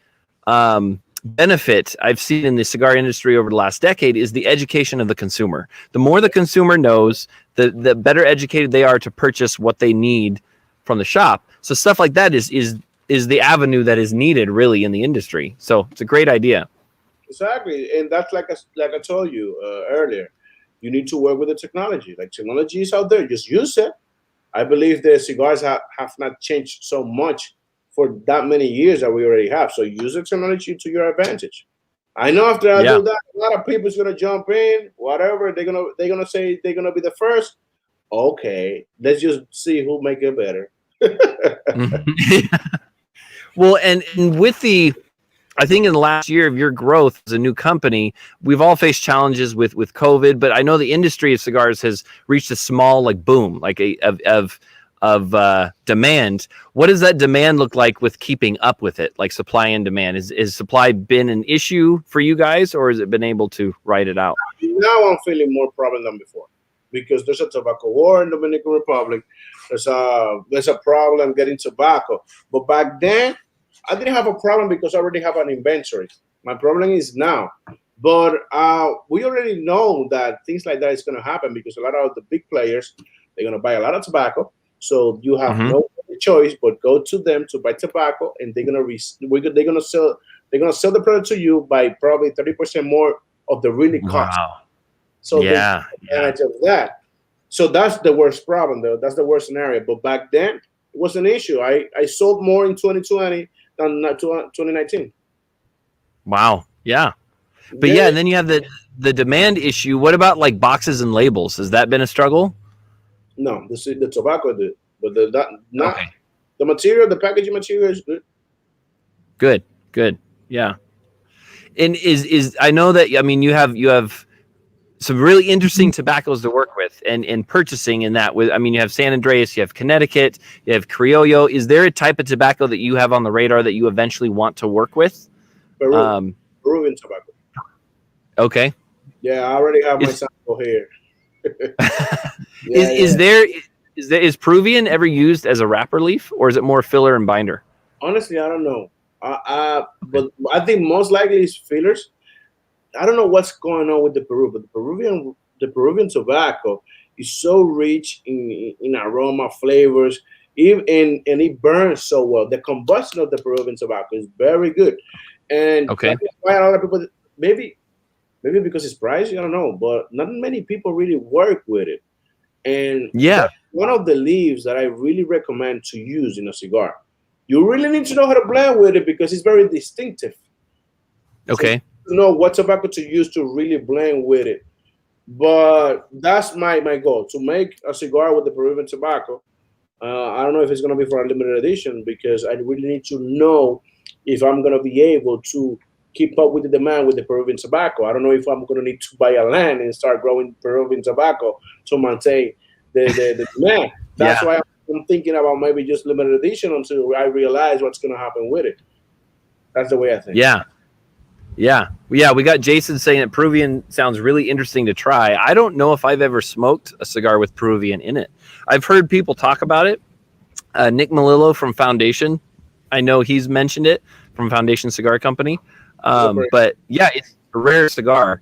benefit I've seen in the cigar industry over the last decade is the education of the consumer. The more the consumer knows, the better educated they are to purchase what they need from the shop. So stuff like that is the avenue that is needed really in the industry. So it's a great idea. Exactly, and that's like I told you earlier. You need to work with the technology. Like, technology is out there, just use it. I believe the cigars have not changed so much for that many years that we already have. So use the technology to your advantage. I know after I do that, a lot of people's gonna jump in, whatever. They're gonna say they're gonna be the first. Okay, let's just see who make it better. Well, and with I think in the last year of your growth as a new company, we've all faced challenges with COVID, but I know the industry of cigars has reached a small boom, of demand. What does that demand look like with keeping up with it, like supply and demand? Is supply been an issue for you guys, or has it been able to ride it out? Now I'm feeling more problem than before, because there's a tobacco war in the Dominican Republic. There's a problem getting tobacco. But back then, I didn't have a problem because I already have an inventory. My problem is now. But we already know that things like that is going to happen, because a lot of the big players, they're going to buy a lot of tobacco. So you have no choice but go to them to buy tobacco, and they're going to sell the product to you by probably 30% more of the really cost. Wow. So yeah, advantage of that. So that's the worst problem, though. That's the worst scenario. But back then, it was an issue. I sold more in 2020 than 2019. Wow. Yeah. But yeah, and then you have the demand issue. What about boxes and labels? Has that been a struggle? No, the tobacco did, but the material, the packaging material is good. Good. Yeah. And is I know that, I mean, you have some really interesting tobaccos to work with and purchasing in that. With, I mean, you have San Andreas, you have Connecticut, you have Criollo. Is there a type of tobacco that you have on the radar that you eventually want to work with? Peruvian tobacco. Okay. Yeah, I already have my sample here. Is Peruvian ever used as a wrapper leaf, or is it more filler and binder? Honestly, I don't know. But I think most likely it's fillers. I don't know what's going on with the Peru, but the Peruvian tobacco is so rich in aroma, flavors, and it burns so well. The combustion of the Peruvian tobacco is very good, and that's why a lot of people, maybe because it's pricey, I don't know, but not many people really work with it. And that's one of the leaves that I really recommend to use in a cigar. You really need to know how to blend with it, because it's very distinctive. Okay. So you know what tobacco to use to really blend with it. But that's my goal, to make a cigar with the Peruvian tobacco. I don't know if it's going to be for a limited edition, because I really need to know if I'm going to be able to keep up with the demand with the Peruvian tobacco. I don't know if I'm going to need to buy a land and start growing Peruvian tobacco to maintain the demand. That's why I'm thinking about maybe just limited edition until I realize what's going to happen with it. That's the way I think. Yeah. We got Jason saying that Peruvian sounds really interesting to try. I don't know if I've ever smoked a cigar with Peruvian in it. I've heard people talk about it. Nick Melillo from Foundation, I know he's mentioned it, from Foundation Cigar Company. But yeah, it's a rare cigar.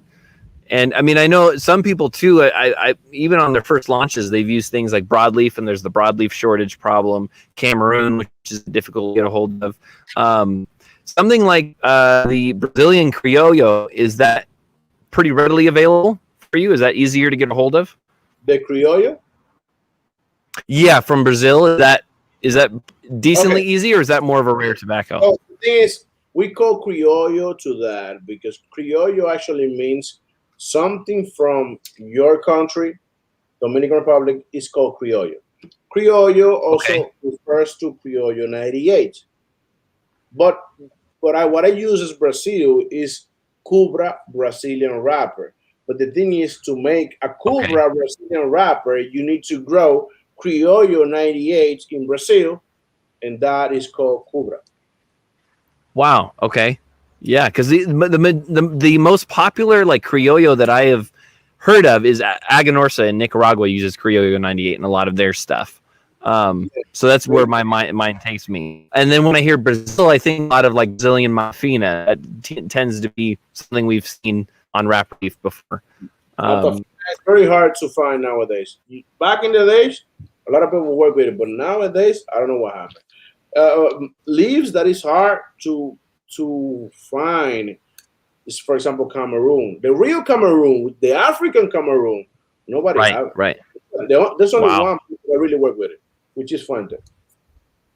And I mean, I know some people too, I even on their first launches, they've used things like broadleaf, and there's the broadleaf shortage problem, Cameroon, which is difficult to get a hold of. Something like the Brazilian Criollo, is that pretty readily available for you? Is that easier to get a hold of? The Criollo? Yeah, from Brazil. Is that decently easy, or is that more of a rare tobacco? Oh, the thing is, we call Criollo to that because Criollo actually means something from your country, Dominican Republic, is called Criollo. Criollo also refers to Criollo 98. But what I use as Brazil is Cubra Brazilian wrapper. But the thing is, to make a Cubra Brazilian wrapper, you need to grow Criollo 98 in Brazil, and that is called Cubra. Wow. Okay. Yeah, because the most popular Criollo that I have heard of is Aganorsa in Nicaragua uses Criollo 98 in a lot of their stuff. So that's where my mind takes me. And then when I hear Brazil, I think a lot of like Brazilian Mafina. That tends to be something we've seen on Wrap Leaf before. It's very hard to find nowadays. Back in the days, a lot of people work with it, but nowadays, I don't know what happened. Leaves that is hard to find is, for example, Cameroon. The real Cameroon, the African Cameroon, nobody has it. Right. There's only one people that really work with it, which is Fuente.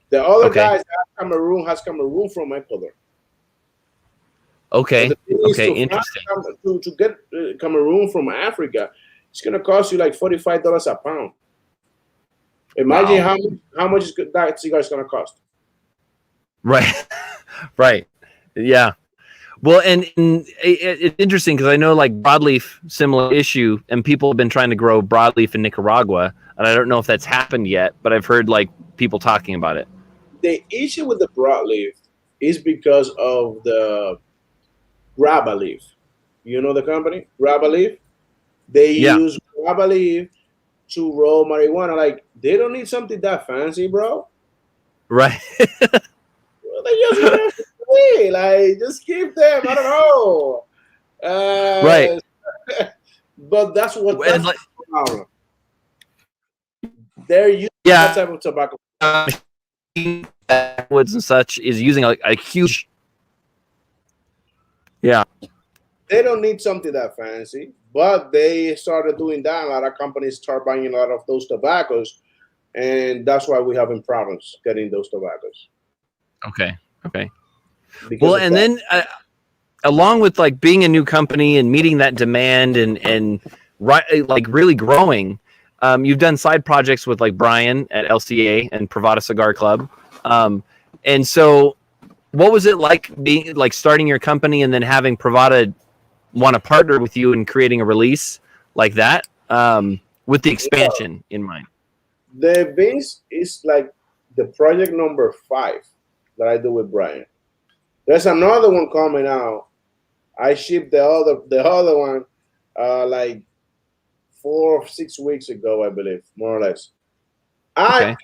The other guys has Cameroon from Ecuador. Okay. So Interesting. To get Cameroon from Africa, it's gonna cost you like $45 a pound. Imagine how much that cigar is gonna cost. Right. Right. Yeah. Well, and it's interesting because I know like broadleaf, similar issue, and people have been trying to grow broadleaf in Nicaragua, and I don't know if that's happened yet, but I've heard like people talking about it. The issue with the broadleaf is because of the Grabba leaf. You know the company Grabba leaf? They use Grabba leaf to roll marijuana. Like, they don't need something that fancy, bro. Right. They just use it. Like, just keep them. I don't know. Right. But that's the problem. They're using that type of tobacco. Woods and such is using a huge. Yeah. They don't need something that fancy, but they started doing that. A lot of companies start buying a lot of those tobaccos, and that's why we're having problems getting those tobaccos. Okay. Well, and then along with like being a new company and meeting that demand and like really growing, you've done side projects with like Brian at LCA and Privada Cigar Club. And so what was it like being like starting your company and then having Privada want to partner with you and creating a release like that with the expansion in mind? The Vince is like the project number 5 that I do with Brian. There's another one coming out. I shipped the other one like 4 or 6 weeks ago, I believe, more or less. I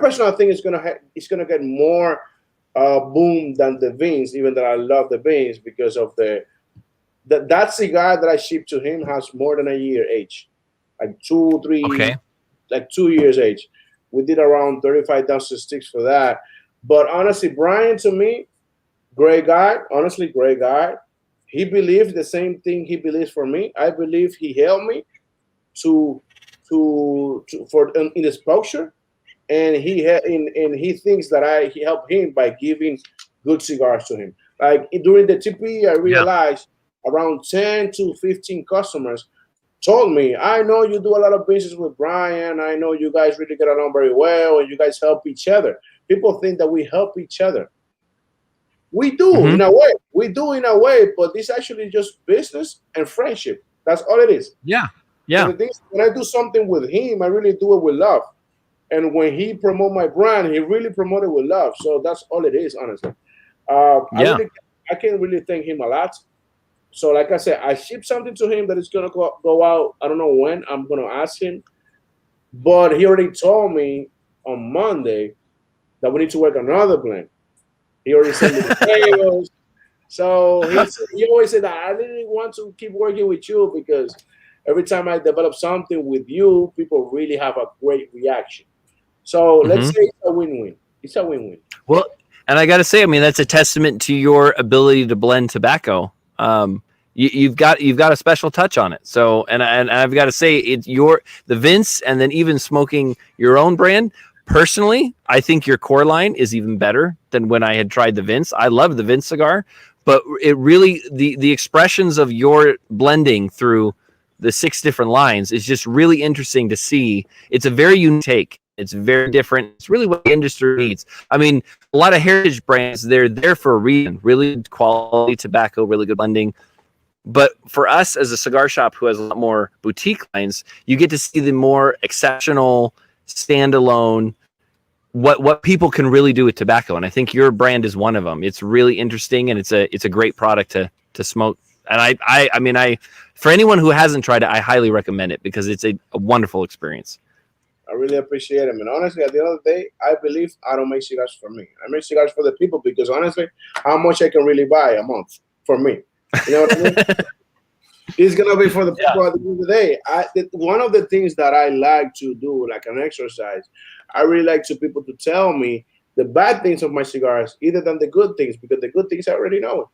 personally think it's gonna get more boom than the Vince, even though I love the Vince, because of that cigar that I shipped to him has more than a year age, like 2, 3, like 2 years age. We did around 35,000 sticks for that. But honestly, Brian, to me, great guy. Honestly, great guy. He believes the same thing he believes for me. I believe he helped me in the exposure, and he thinks that he helped him by giving good cigars to him. Like during the TP, I realized around 10 to 15 customers told me, I know you do a lot of business with Brian. I know you guys really get along very well, and you guys help each other. People think that we help each other. We do in a way. We do in a way, but this actually just business and friendship. That's all it is. Yeah. And the thing is, when I do something with him, I really do it with love. And when he promote my brand, he really promote it with love. So that's all it is, honestly. I can't really thank him a lot. So like I said, I shipped something to him that is going to go out. I don't know when. I'm going to ask him. But he already told me on Monday that we need to work another blend. He already sent me the tables. So he always said that I didn't want to keep working with you because every time I develop something with you, people really have a great reaction. So let's say it's a win-win. It's a win-win. Well, and I got to say, I mean, that's a testament to your ability to blend tobacco. You've got a special touch on it. So, and I've got to say, it's the Vince, and then even smoking your own brand. Personally, I think your core line is even better than when I had tried the Vince. I love the Vince cigar, but it really the expressions of your blending through the 6 different lines is just really interesting to see. It's a very unique take. It's very different. It's really what the industry needs. I mean, a lot of heritage brands, they're there for a reason. Really good quality tobacco, really good blending. But for us as a cigar shop who has a lot more boutique lines, you get to see the more exceptional, standalone, what people can really do with tobacco. And I think your brand is one of them. It's really interesting, and it's a great product to smoke And I mean, for anyone who hasn't tried it, I highly recommend it because it's a wonderful experience. I really appreciate it. And honestly, at the end of the day, I believe I don't make cigars for me. I make cigars for the people because honestly, how much I can really buy a month for me? You know what I mean? It's gonna be for the people at the end of the day. One of the things that I like to do, like an exercise, I really like to people to tell me the bad things of my cigars, either than the good things, because the good things I already know.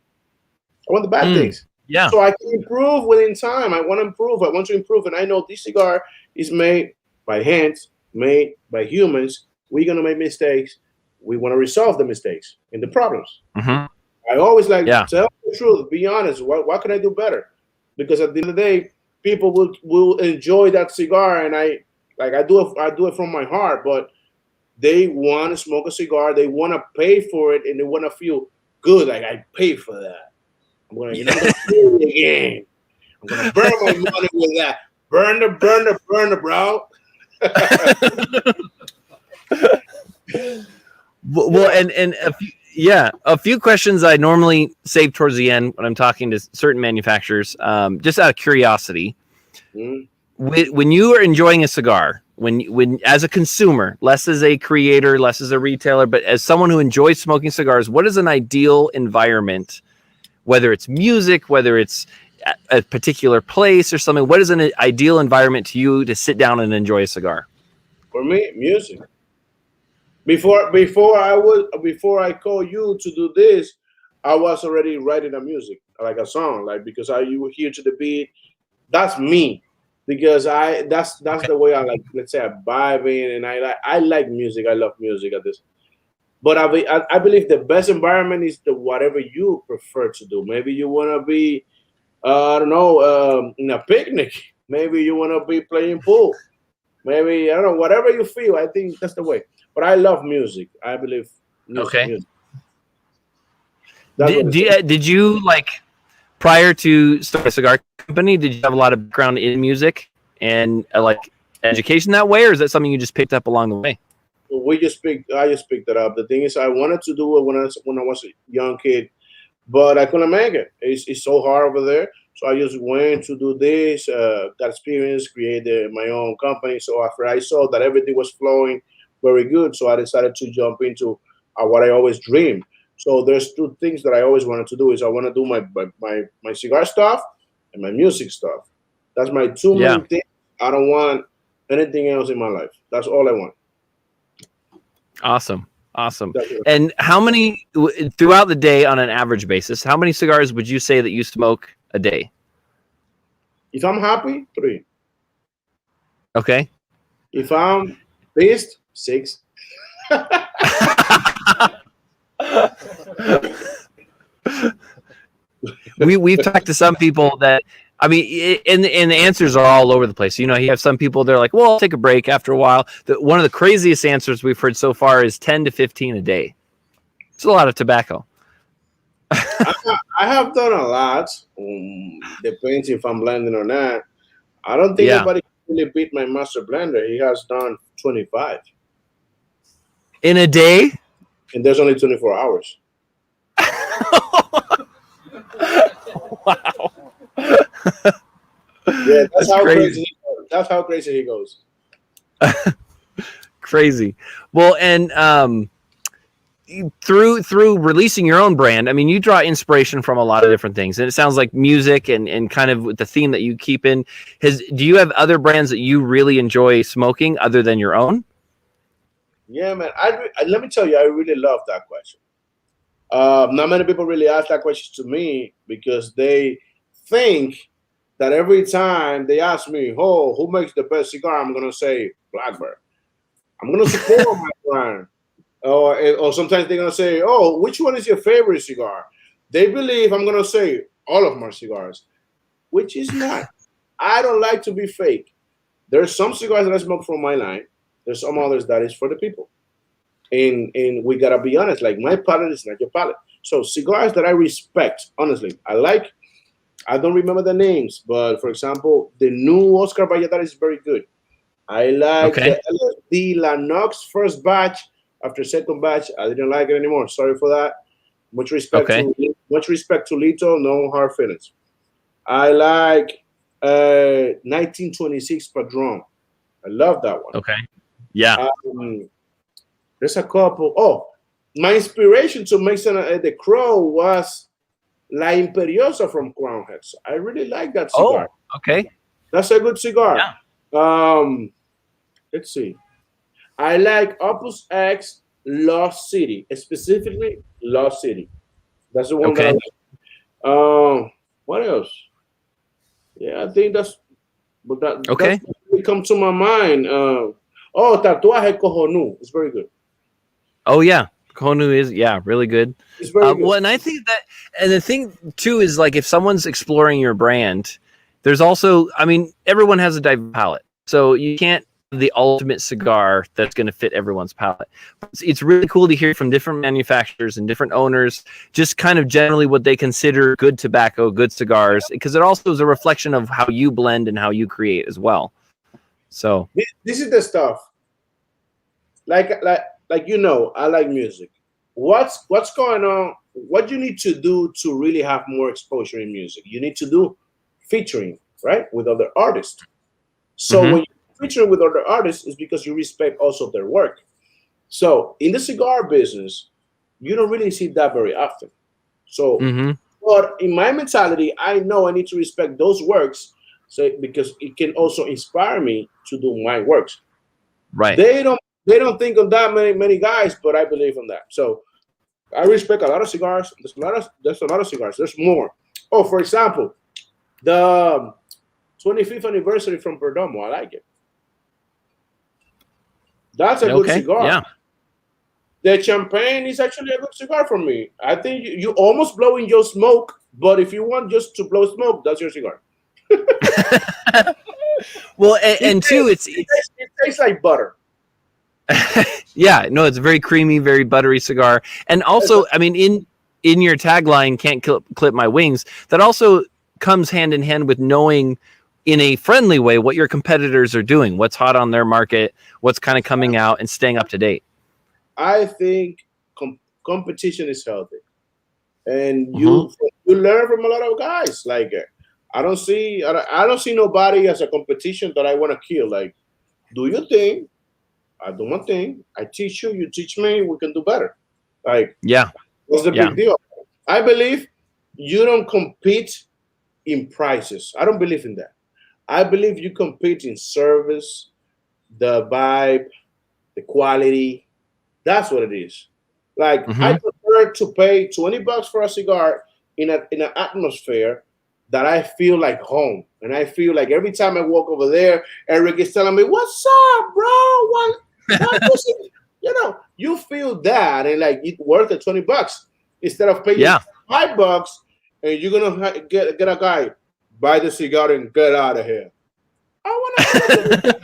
I want the bad things. Yeah. So I can improve within time. I want to improve. I want to improve. And I know this cigar is made by hands, made by humans. We're going to make mistakes. We want to resolve the mistakes and the problems. Mm-hmm. I always like to tell the truth, be honest. What can I do better? Because at the end of the day, people will enjoy that cigar. And I do it from my heart, but they want to smoke a cigar. They want to pay for it and they want to feel good. Like I paid for that. I'm going to do it again. I'm going to burn my money with that. Burn the, bro. Well, and a few questions I normally save towards the end when I'm talking to certain manufacturers, just out of curiosity. When you are enjoying a cigar, when as a consumer, less as a creator, less as a retailer, but as someone who enjoys smoking cigars, what is an ideal environment? Whether it's music, whether it's a particular place or something, what is an ideal environment to you to sit down and enjoy a cigar? For me, music. Before I call you to do this, I was already writing a music, like a song, like because you hear to the beat. That's me, because that's the way I like. Let's say I'm vibing, and I like music. I love music at this. But I believe the best environment is whatever you prefer to do. Maybe you want to be, I don't know, in a picnic. Maybe you want to be playing pool. Maybe, I don't know, whatever you feel. I think that's the way. But I love music. I believe music. Did you, like, prior to starting a cigar company, did you have a lot of background in music and like education that way, or is that something you just picked up along the way? I just picked it up. The thing is, I wanted to do it when I was a young kid, but I couldn't make it. It's so hard over there. So I just went to do this, got experience, created my own company. So after I saw that everything was flowing very good, so I decided to jump into what I always dreamed. So there's two things that I always wanted to do. Is I want to do my cigar stuff and my music stuff. That's my two main things. I don't want anything else in my life. That's all I want. Awesome. And how many, throughout the day on an average basis, how many cigars would you say that you smoke a day? If I'm happy, 3. Okay. If I'm pissed, 6. We've talked to some people that, I mean, and the answers are all over the place. You know, you have some people, they're like, well, I'll take a break after a while. One of the craziest answers we've heard so far is 10 to 15 a day. It's a lot of tobacco. I have done a lot. Depends if I'm blending or not. I don't think anybody can really beat my master blender. He has done 25. In a day? And there's only 24 hours. Wow. Yeah, that's how crazy. That's how crazy he goes. Crazy. Well, and through releasing your own brand, I mean, you draw inspiration from a lot of different things, and it sounds like music and kind of the theme that you keep in. Do you have other brands that you really enjoy smoking other than your own? Yeah, man. Let me tell you, I really love that question. Not many people really ask that question to me because they think that every time they ask me, "Oh, who makes the best cigar?" I'm gonna say Blackbird. I'm gonna support my brand. Or sometimes they're gonna say, "Oh, which one is your favorite cigar?" They believe I'm gonna say all of my cigars, which is not. I don't like to be fake. There's some cigars that I smoke from my line. There's some others that is for the people. And we gotta be honest, like my palate is not your palate. So cigars that I respect, honestly, I don't remember the names, but for example, the new Oscar Valladares is very good. I like the LSD Lanox first batch. After second batch, I didn't like it anymore. Sorry for that. Much respect to Lito, no hard feelings. I like 1926 Padron. I love that one. Okay. Yeah. There's a couple. Oh, my inspiration to make the Crow was La Imperiosa from Crown Heads. I really like that cigar. Oh, okay. That's a good cigar. Yeah. Let's see. I like Opus X Lost City, specifically Lost City. That's the one that I like. What else? Yeah, I think that's okay. That's what come to my mind. Tatuaje Cojonú. It's very good. Oh yeah. Konu is really good. It's very good. Well, and I think that, and the thing too is like if someone's exploring your brand, there's also, I mean, everyone has a diverse palate, so you can't have the ultimate cigar that's going to fit everyone's palate. It's really cool to hear from different manufacturers and different owners, just kind of generally what they consider good tobacco, good cigars, because it also is a reflection of how you blend and how you create as well. So this is the stuff. Like you know, I like music. What's going on? What you need to do to really have more exposure in music? You need to do featuring, right, with other artists. So when you feature with other artists, is because you respect also their work. So in the cigar business, you don't really see that very often. So, but in my mentality, I know I need to respect those works, so because it can also inspire me to do my works. Right. They don't think of that many guys, but I believe in that. So I respect a lot of cigars. There's a lot of cigars. There's more. Oh, for example, the 25th anniversary from Perdomo. I like it. That's a good cigar. Yeah. The champagne is actually a good cigar for me. I think you almost blow in your smoke, but if you want just to blow smoke, that's your cigar. Well, and too, it tastes like butter. Yeah, no, it's a very creamy, very buttery cigar. And also, I mean, in your tagline, "Can't clip my wings," that also comes hand in hand with knowing in a friendly way what your competitors are doing, what's hot on their market, what's kind of coming out, and staying up to date. I think competition is healthy, and you learn from a lot of guys. Like I don't see nobody as a competition that I want to kill. Like, do your thing, I do my thing. I teach you, you teach me. We can do better. Like, what's the big deal? I believe you don't compete in prices. I don't believe in that. I believe you compete in service, the vibe, the quality. That's what it is. Like I prefer to pay $20 for a cigar in an atmosphere that I feel like home, and I feel like every time I walk over there, Eric is telling me, "What's up, bro? What you know?" You feel that, and like it's worth the $20 instead of paying $5, and you're gonna get a guy buy the cigar and get out of here. I want to,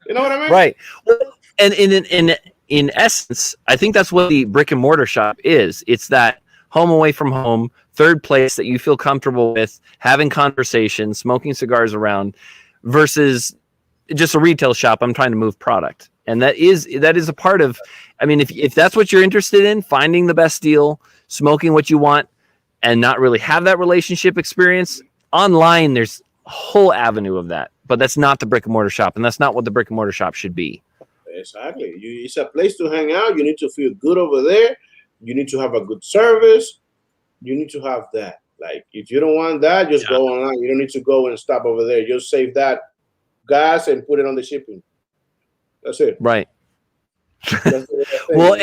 you know what I mean? Right. Well, and in essence, I think that's what the brick and mortar shop is. It's that home away from home, third place that you feel comfortable with, having conversations, smoking cigars around, versus just a retail shop. I'm trying to move product. And that is a part of, I mean, if that's what you're interested in, finding the best deal, smoking what you want, and not really have that relationship experience, online, there's a whole avenue of that. But that's not the brick and mortar shop, and that's not what the brick and mortar shop should be. Exactly. It's a place to hang out. You need to feel good over there. You need to have a good service. You need to have that. Like, if you don't want that, just go online. You don't need to go and stop over there. Just save that gas and put it on the shipping. That's it. Right. Well,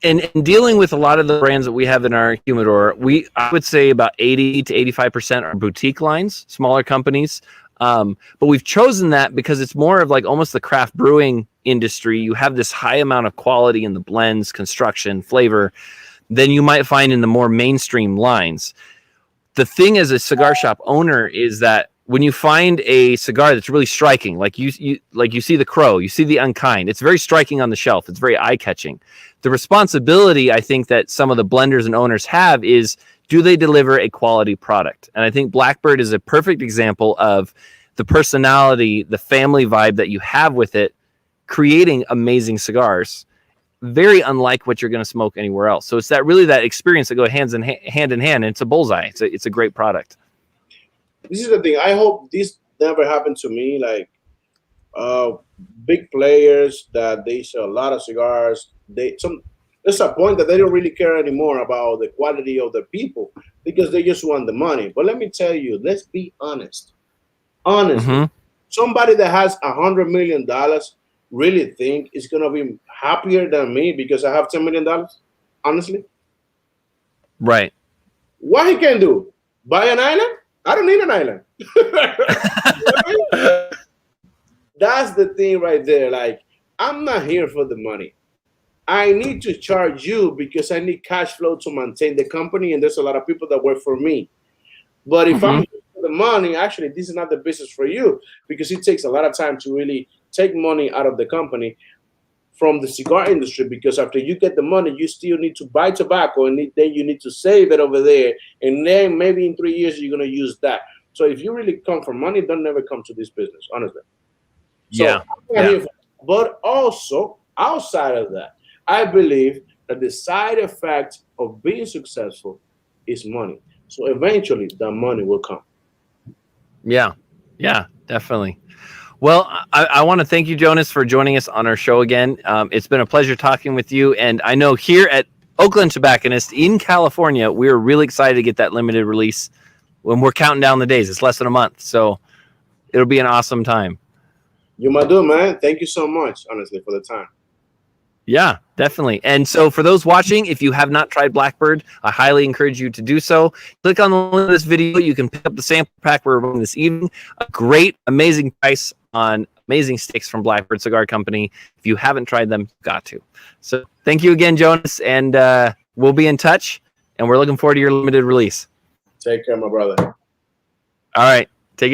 and dealing with a lot of the brands that we have in our humidor, I would say about 80 to 85% are boutique lines, smaller companies. But we've chosen that because it's more of like almost the craft brewing industry. You have this high amount of quality in the blends, construction, flavor than you might find in the more mainstream lines. The thing as a cigar shop owner is that when you find a cigar that's really striking, like you see the Crow, you see the Unkind, it's very striking on the shelf. It's very eye-catching. The responsibility I think that some of the blenders and owners have is, do they deliver a quality product? And I think Blackbird is a perfect example of the personality, the family vibe that you have with it, creating amazing cigars, very unlike what you're going to smoke anywhere else. So it's that experience that go hand in hand, and it's a bullseye. It's a great product. this is the thing. I hope this never happened to me. Like big players that they sell a lot of cigars. There's a point that they don't really care anymore about the quality of the people because they just want the money. But let me tell you, let's be honest. Honestly, somebody that has $100 million really think is gonna be happier than me because I have $10 million? Honestly, Right. what he can do? Buy an island? I don't need an island. That's the thing right there. Like, I'm not here for the money. I need to charge you because I need cash flow to maintain the company, and there's a lot of people that work for me. But if I'm here for the money, actually, this is not the business for you because it takes a lot of time to really take money out of the company from the cigar industry, because after you get the money, you still need to buy tobacco, and then you need to save it over there, and then maybe in 3 years you're going to use that. So if you really come for money, don't never come to this business, honestly. So but also outside of that, I believe that the side effect of being successful is money. So eventually that money will come. Yeah, definitely. Well, I want to thank you, Jonas, for joining us on our show again. It's been a pleasure talking with you. And I know here at Oakland Tobacconist in California, we're really excited to get that limited release when we're counting down the days. It's less than a month. So it'll be an awesome time. You my dude, man. Thank you so much, honestly, for the time. Yeah, definitely. And so for those watching, if you have not tried Blackbird, I highly encourage you to do so. Click on the link of this video. You can pick up the sample pack we're running this evening. A great, amazing price on amazing sticks from Blackbird Cigar Company. If you haven't tried them, you've got to. So thank you again, Jonas, and we'll be in touch, and we're looking forward to your limited release. Take care, my brother. All right. Take it easy.